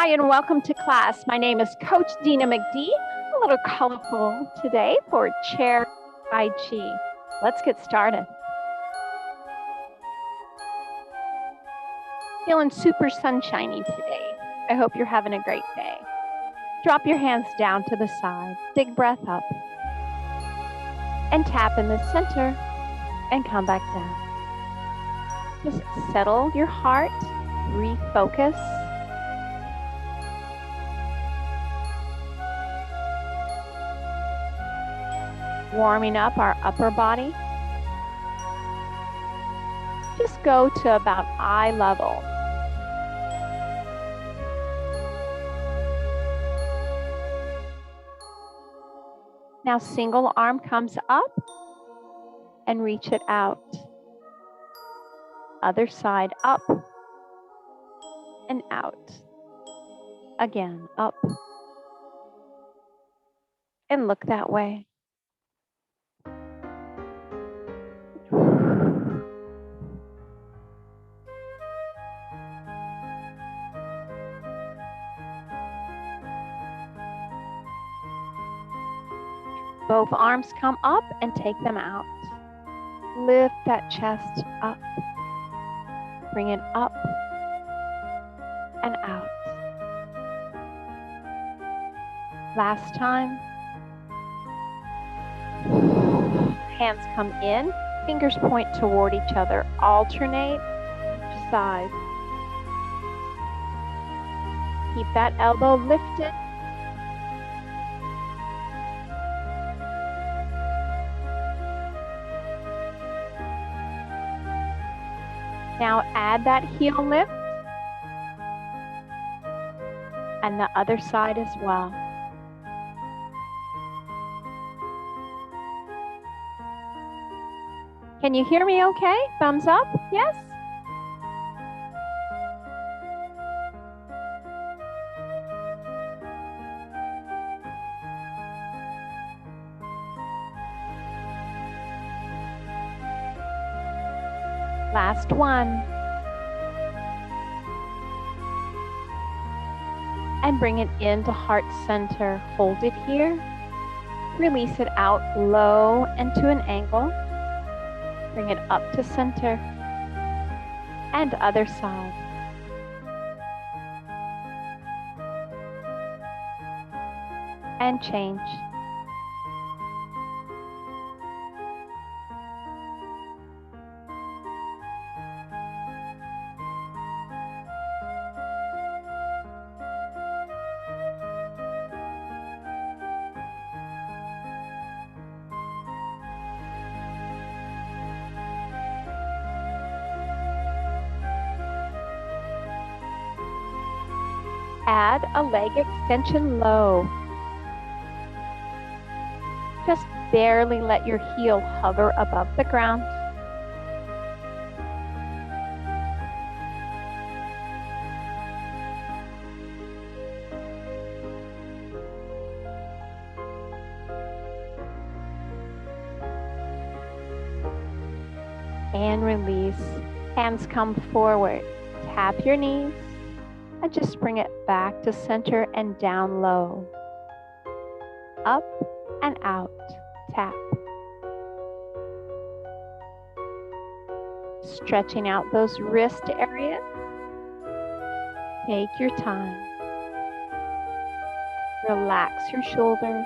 Hi, and welcome to class. My name is Coach Dina McD, a little colorful today for chair Tai Chi. Let's get started. Feeling super sunshiny today. I hope you're having a great day. Drop your hands down to the side, big breath up, and tap in the center and come back down. Just settle your heart, refocus. Warming up our upper body. Just go to about eye level. Now single arm comes up and reach it out. Other side up and out. Again, up and look that way. Both arms come up and take them out. Lift that chest up. Bring it up and out. Last time. Hands come in, fingers point toward each other. Alternate each side. Keep that elbow lifted. Now add that heel lift and the other side as well. Can you hear me okay? Thumbs up, yes? Last one. And bring it into heart center. Hold it here. Release it out low and to an angle. Bring it up to center. And other side. And change. Add a leg extension low. Just barely let your heel hover above the ground. And release. Hands come forward. Tap your knees. And just bring it back to center and down low. Up and out. Tap. Stretching out those wrist areas. Take your time. Relax your shoulders.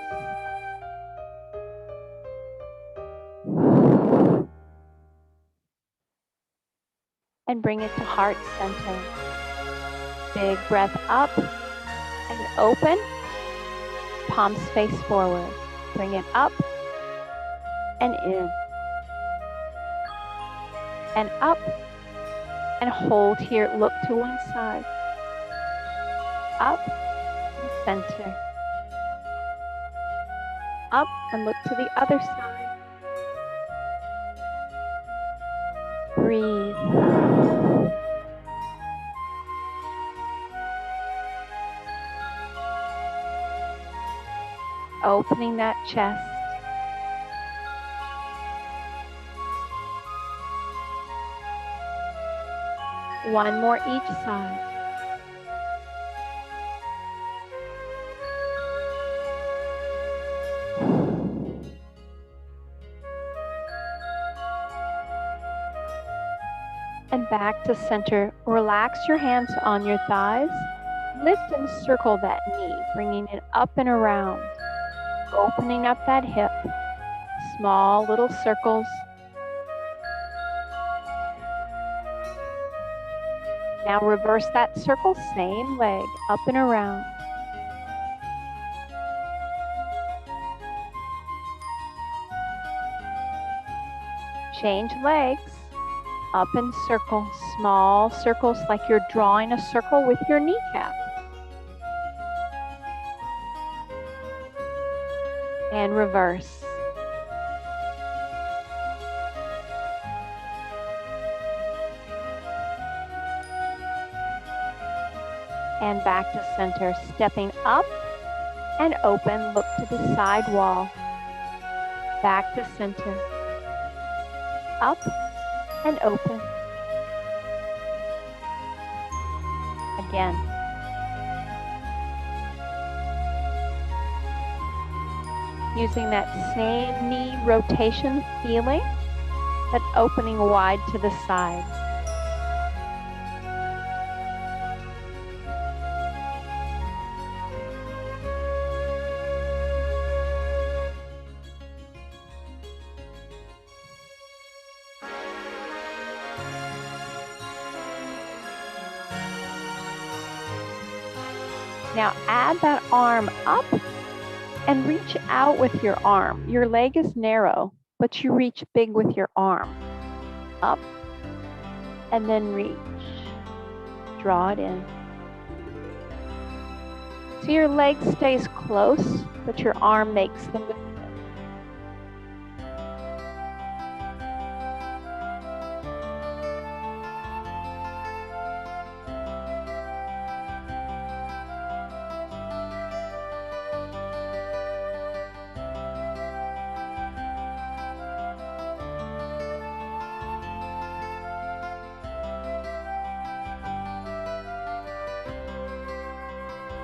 And bring it to heart center. Big breath up and open. Palms face forward. Bring it up and in. And up and hold here. Look to one side. Up and center. Up and look to the other side. Breathe. Opening that chest. One more each side. Back to center. Relax your hands on your thighs. Lift and circle that knee, bringing it up and around. Opening up that hip. Small little circles. Now reverse that circle, same leg, up and around. Change legs, up and circle, small circles like you're drawing a circle with your kneecap. And reverse. And back to center, stepping up and open, look to the side wall. Back to center, up and open. Again. Using that same knee rotation feeling, but opening wide to the side. Now add that arm up and reach out with your arm. Your leg is narrow, but you reach big with your arm. Up and then reach. Draw it in. So your leg stays close, but your arm makes the movement.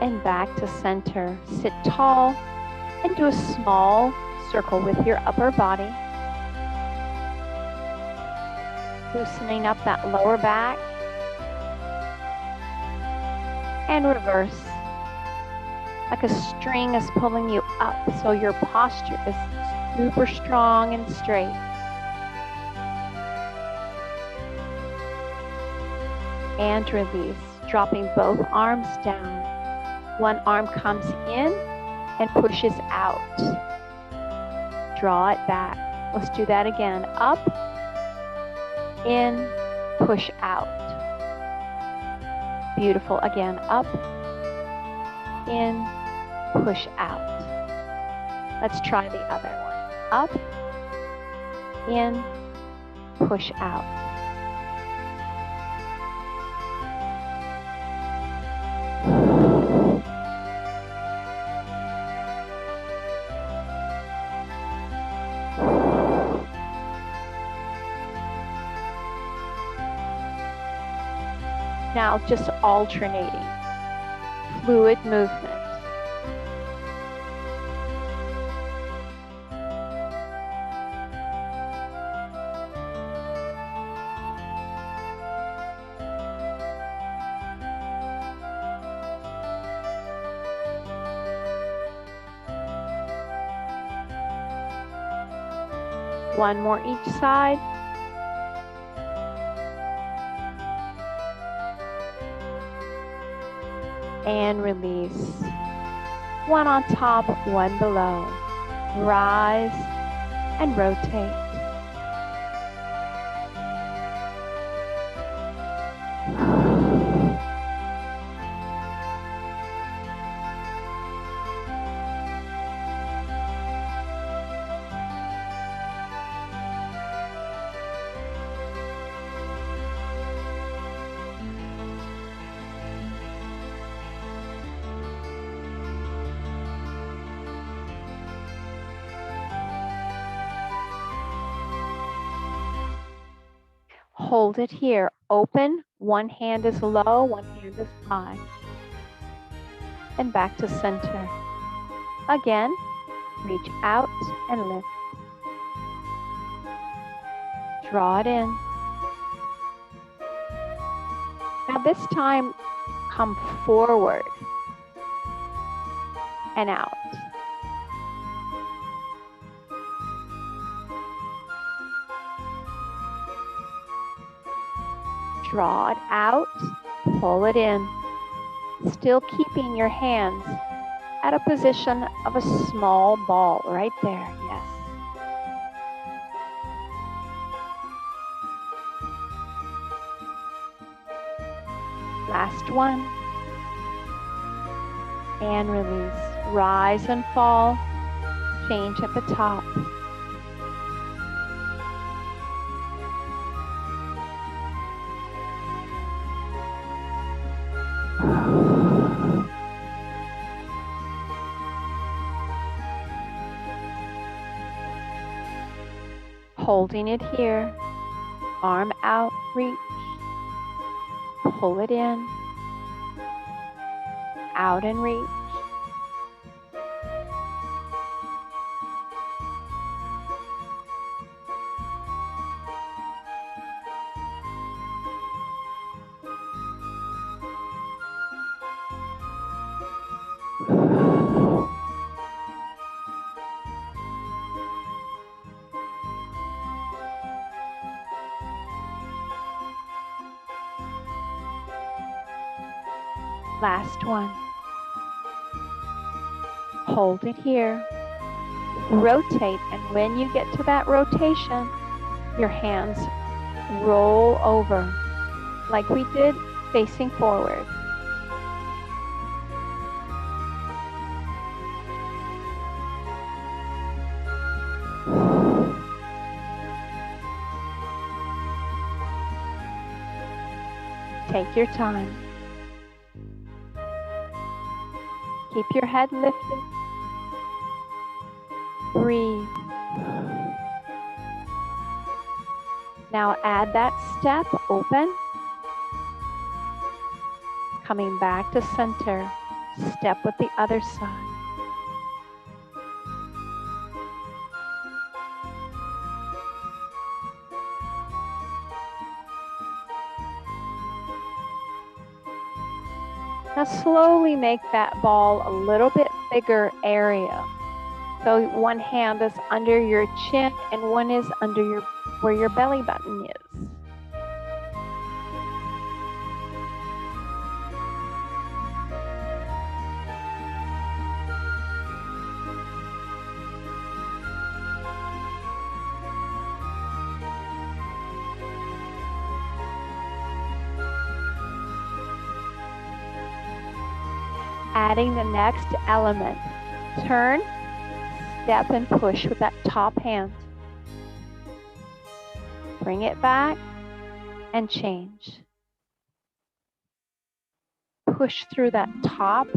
And back to center. Sit tall and do a small circle with your upper body. Loosening up that lower back. And reverse. Like a string is pulling you up, so your posture is super strong and straight. And release, dropping both arms down. One arm comes in and pushes out. Draw it back. Let's do that again. Up, in, push out. Beautiful. Again, up, in, push out. Let's try the other one. Up, in, push out. Now just alternating, fluid movement. One more each side. And release. One on top, one below. Rise and rotate. Hold it here. Open. One hand is low, one hand is high. And back to center. Again, reach out and lift. Draw it in. Now this time, come forward and out. Draw it out, pull it in, still keeping your hands at a position of a small ball right there, yes. Last one. And release. Rise and fall. Change at the top. Holding it here. Arm out, reach. Pull it in. Out and reach. Last one. Hold it here. Rotate, and when you get to that rotation, your hands roll over like we did, facing forward. Take your time. Keep your head lifted. Breathe. Now add that step, open. Coming back to center. Step with the other side. Now slowly make that ball a little bit bigger area. So one hand is under your chin and one is under where your belly button is. Adding the next element. Turn, step, and push with that top hand. Bring it back and change. Push through that top.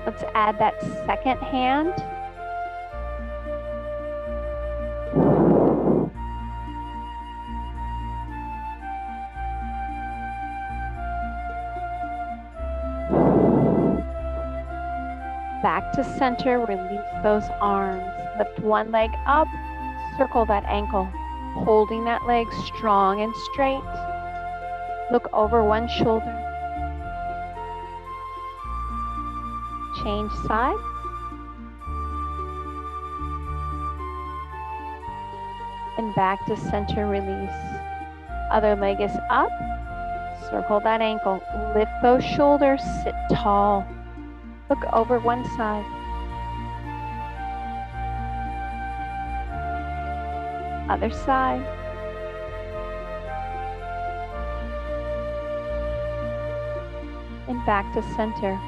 Let's add that second hand. Back to center, release those arms. Lift one leg up, circle that ankle, holding that leg strong and straight. Look over one shoulder. Change sides. And back to center, release. Other leg is up. Circle that ankle. Lift those shoulders. Sit tall. Look over one side. Other side. And back to center.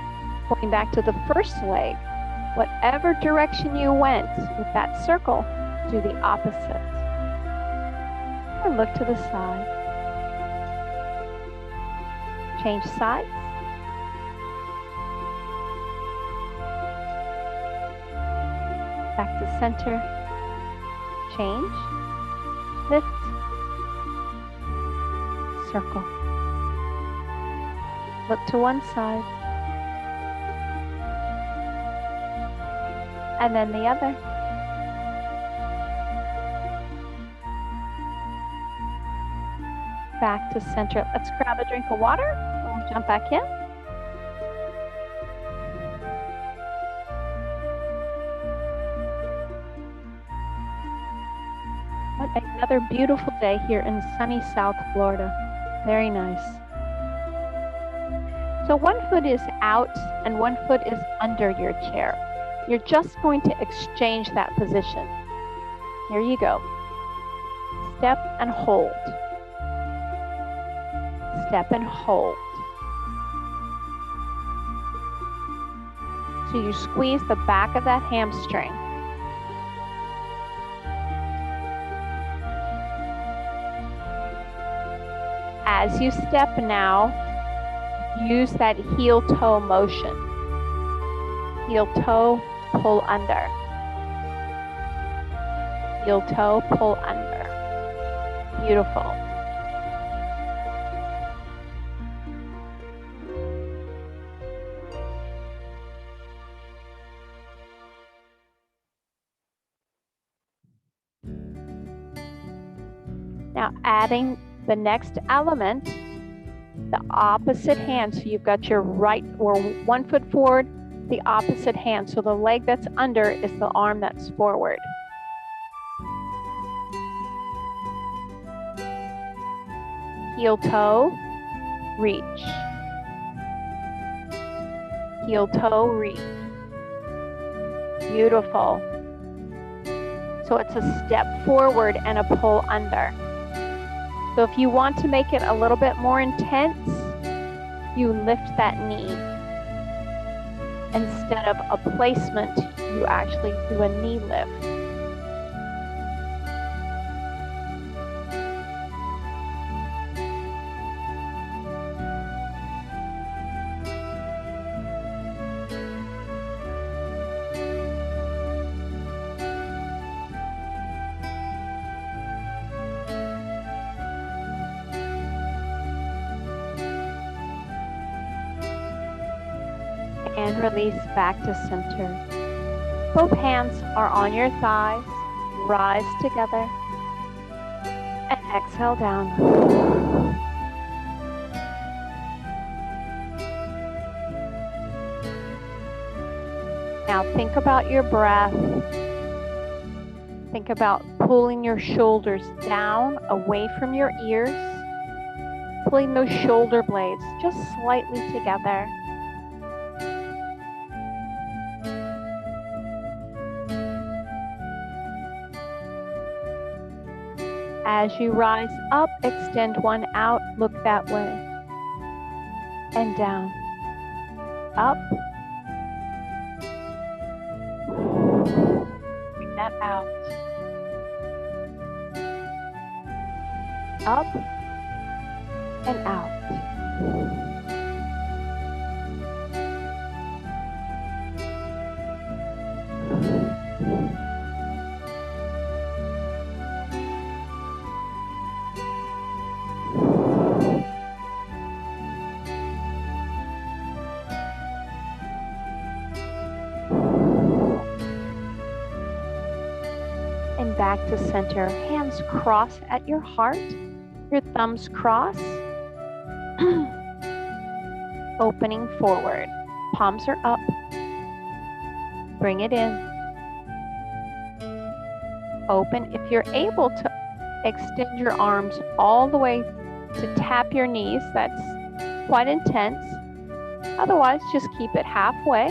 Going back to the first leg. Whatever direction you went with that circle, do the opposite. And look to the side. Change sides. Back to center. Change. Lift. Circle. Look to one side. And then the other. Back to center. Let's grab a drink of water and we'll jump back in. What another beautiful day here in sunny South Florida. Very nice. So one foot is out and one foot is under your chair. You're just going to exchange that position. Here you go. Step and hold. Step and hold. So you squeeze the back of that hamstring. As you step now, use that heel-toe motion. Heel-toe, pull under. Heel-toe, pull under. Beautiful. Now adding the next element, the opposite hand. So you've got your right or one foot forward, the opposite hand. So the leg that's under is the arm that's forward. Heel toe, reach. Heel toe, reach. Beautiful. So it's a step forward and a pull under. So if you want to make it a little bit more intense, you lift that knee. Instead of a placement, you actually do a knee lift. And release back to center. Both hands are on your thighs. Rise together. And exhale down. Now think about your breath. Think about pulling your shoulders down away from your ears. Pulling those shoulder blades just slightly together. As you rise up, extend one out, look that way. And down. Up. Bring that out. Up and out. And back to center. Hands cross at your heart. Your thumbs cross. Opening forward. Palms are up. Bring it in. Open. If you're able to extend your arms all the way to tap your knees, that's quite intense. Otherwise, just keep it halfway.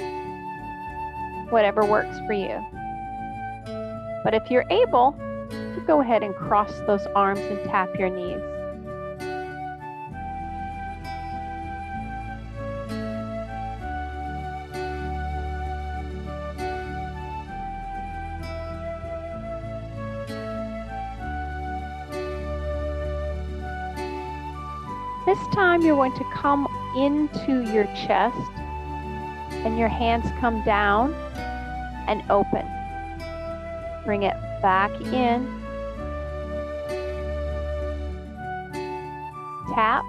Whatever works for you. But if you're able, go ahead and cross those arms and tap your knees. This time you're going to come into your chest and your hands come down and open. Bring it back in. Tap.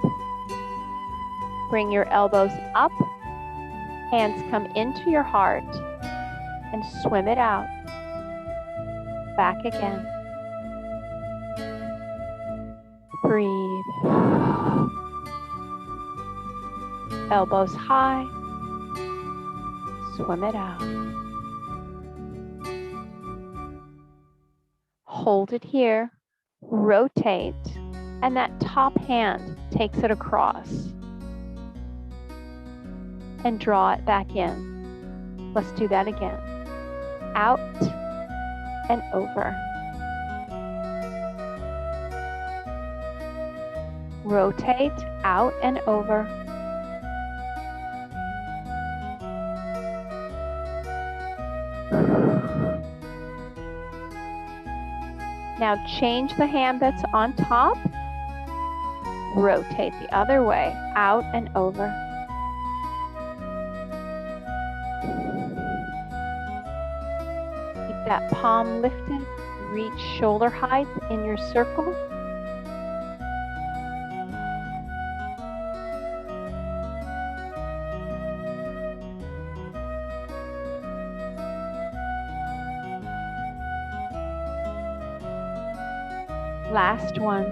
Bring your elbows up. Hands come into your heart and swim it out. Back again. Breathe. Elbows high. Swim it out. Hold it here. Rotate. And that top hand takes it across. And draw it back in. Let's do that again. Out and over. Rotate out and over. Now change the hand that's on top. Rotate the other way, out and over. Keep that palm lifted. Reach shoulder height in your circle. Last one.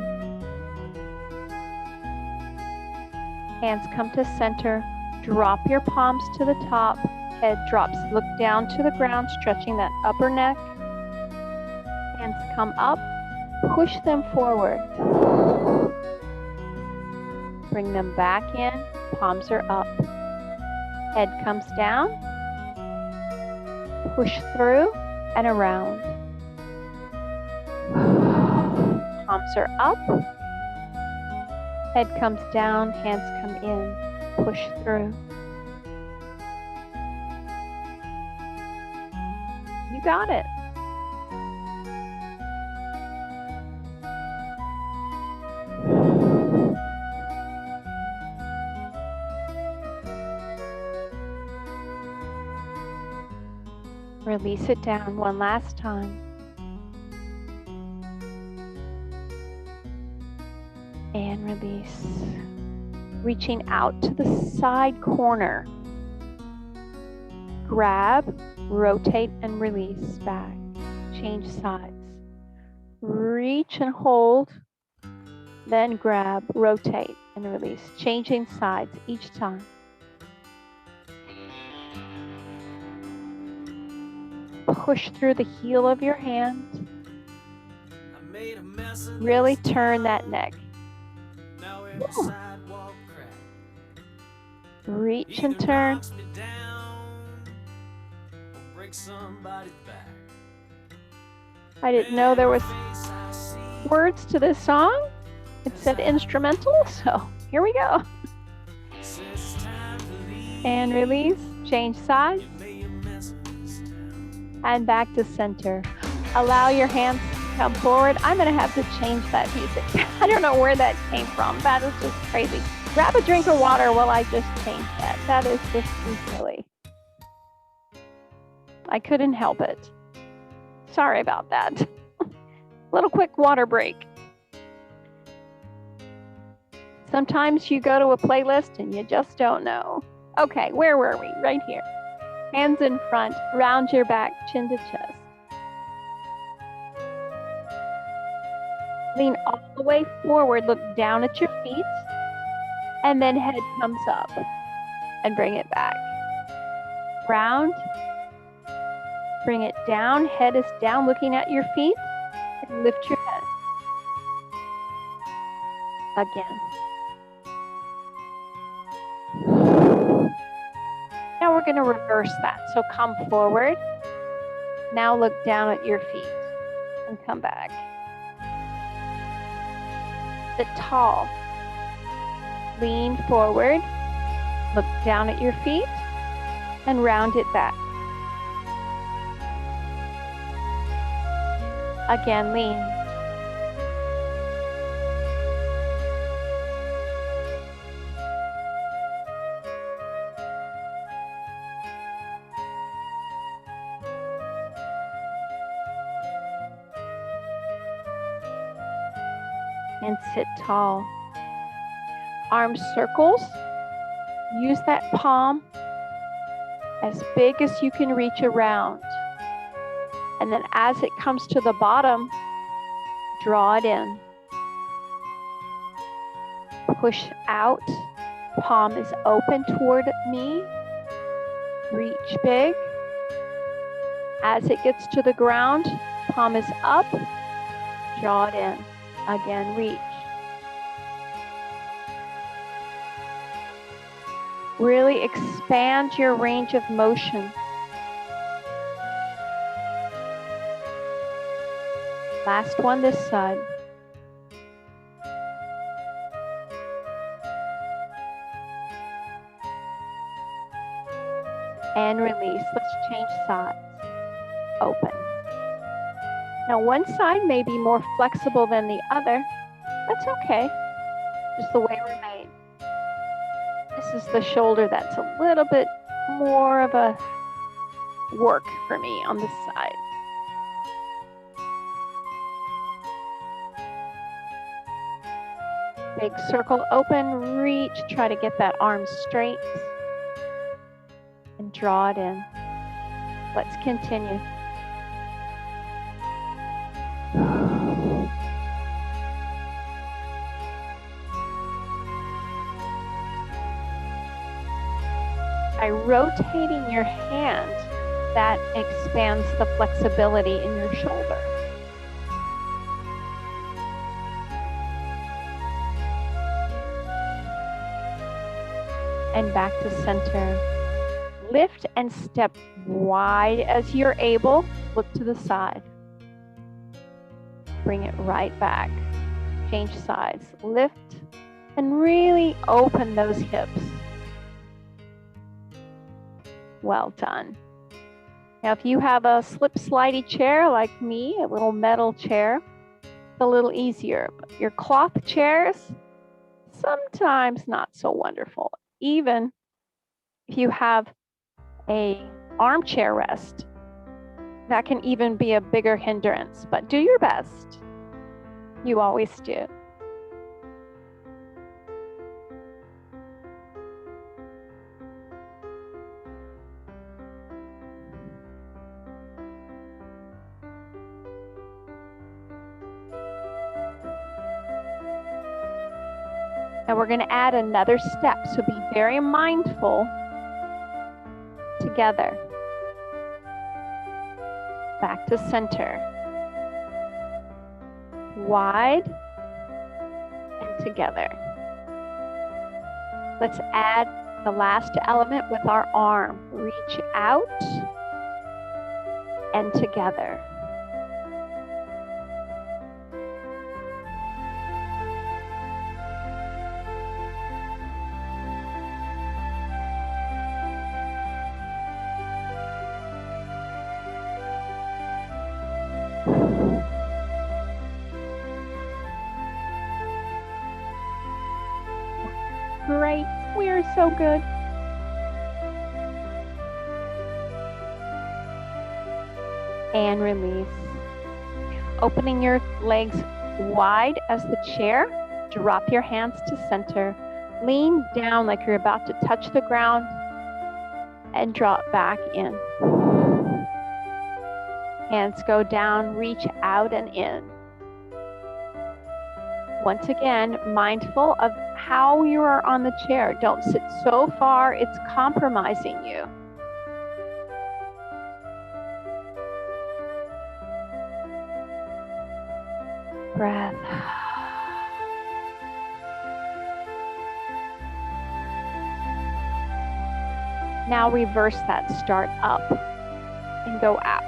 Hands come to center. Drop your palms to the top. Head drops. Look down to the ground, stretching that upper neck. Hands come up. Push them forward. Bring them back in. Palms are up. Head comes down. Push through and around. Palms are up. Head comes down, hands come in. Push through. You got it. Release it down one last time. And release. Reaching out to the side corner. Grab, rotate, and release back. Change sides. Reach and hold. Then grab, rotate, and release. Changing sides each time. Push through the heel of your hand. Really turn that neck. Ooh. Reach and turn. I didn't know there was words to this song. It said instrumental, so here we go. And release, change sides. And back to center. Allow your hands to come forward. I'm gonna have to change that music. I don't know where that came from. That is just crazy. Grab a drink of water while I just change that. That is just too silly. I couldn't help it. Sorry about that. Little quick water break. Sometimes you go to a playlist and you just don't know. Okay, where were we? Right here. Hands in front, round your back, chin to chest. Lean all the way forward, look down at your feet, and then head comes up and bring it back. Round, bring it down, head is down, looking at your feet, and lift your head. Again. Now we're going to reverse that. So come forward. Now look down at your feet and come back. Sit tall. Lean forward. Look down at your feet and round it back. Again, lean. And sit tall. Arms circles, Use that palm as big as you can reach around. And then as it comes to the bottom, draw it in. Push out. Palm is open toward me. Reach big. As it gets to the ground, palm is up. Draw it in. Again, reach. Really expand your range of motion. Last one this side. And release. Let's change sides. Open. Now one side may be more flexible than the other. That's okay. Just the way we're made. This is the shoulder that's a little bit more of a work for me on this side. Big circle open, reach, try to get that arm straight and draw it in. Let's continue. By rotating your hand, that expands the flexibility in your shoulder. And back to center. Lift and step wide as you're able. Look to the side. Bring it right back. Change sides. Lift and really open those hips. Well done. Now, if you have a slip slidey chair like me, a little metal chair, it's a little easier. But your cloth chairs, sometimes not so wonderful. Even if you have a armchair rest, that can even be a bigger hindrance, but do your best. You always do. And we're going to add another step, so be very mindful. Together. Back to center. Wide and together. Let's add the last element with our arm. Reach out and together. Great, we are so good. And release. Opening your legs wide as the chair. Drop your hands to center. Lean down like you're about to touch the ground and drop back in. Hands go down, reach out and in. Once again, mindful of how you are on the chair. Don't sit so far, it's compromising you. Breath. Now reverse that, start up and go out.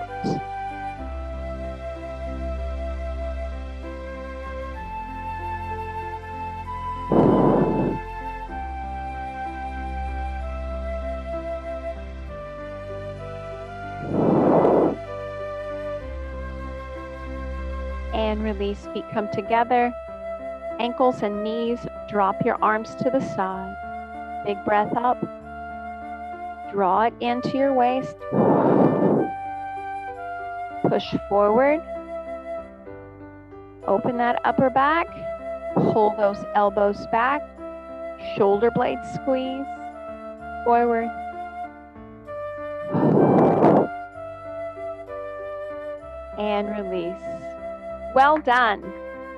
And release, feet come together, ankles and knees, drop your arms to the side. Big breath up, draw it into your waist, push forward, open that upper back, pull those elbows back, shoulder blades squeeze, forward. And release. Well done.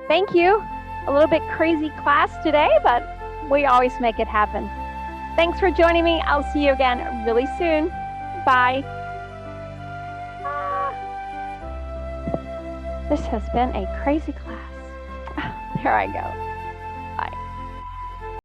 Thank you. A little bit crazy class today, but we always make it happen. Thanks for joining me. I'll see you again really soon. Bye. This has been a crazy class. There I go.